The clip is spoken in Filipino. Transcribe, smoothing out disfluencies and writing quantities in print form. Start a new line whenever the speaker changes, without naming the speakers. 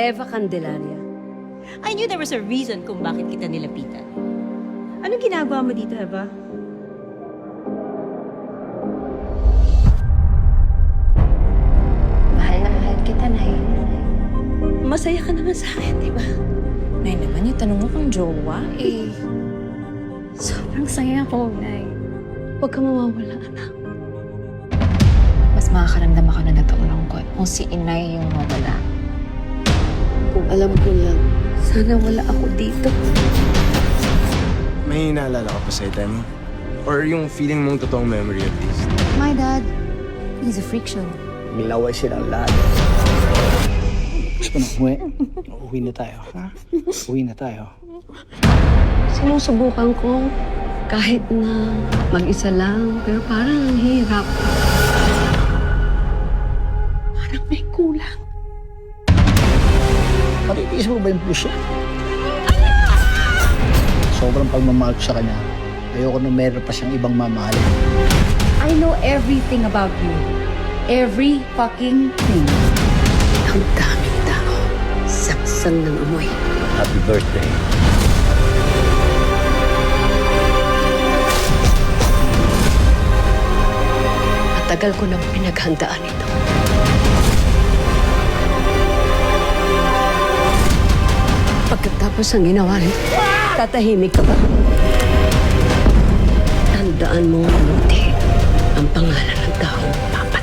Eva Candelaria.
I knew there was a reason kung bakit kita nilapitan.
Anong ginagawa mo dito, Eva?
Mahal na mahal kita, Nay.
Masaya ka naman sa akin, di ba?
Nay naman, yung tanong mo kung jowa, eh. Sobrang saya ko, Nay.
Huwag ka mawawala, anak.
Mas makakaramdam ako na natulungkot kung si Inay yung mawala.
Kung alam ko lang, sana wala ako dito.
May naalala ka pa sa time mo? Or yung feeling mong totoong memory at least?
My dad, he's a freak show.
Nilaway silang lahat. Gusto mo na umuwi? Uwi na tayo, ha? Uwi na tayo.
Sinusubukan ko kahit na mag-isa lang, pero parang ang hirap. Parang may kulang.
Matitiis mo ba yung push niya? Sobrang pagmamahal ko sa kanya. Ayoko na meron pa siyang ibang mamahalin.
I know everything about you. Every fucking thing.
Ang daming tao. Saksan ng amoy.
Happy birthday.
Matagal ko nang pinaghandaan ito. Pagkatapos ang ginawa nito, tatahimik ka ba? Tandaan mo mabuti ang pangalan ng taong papatay.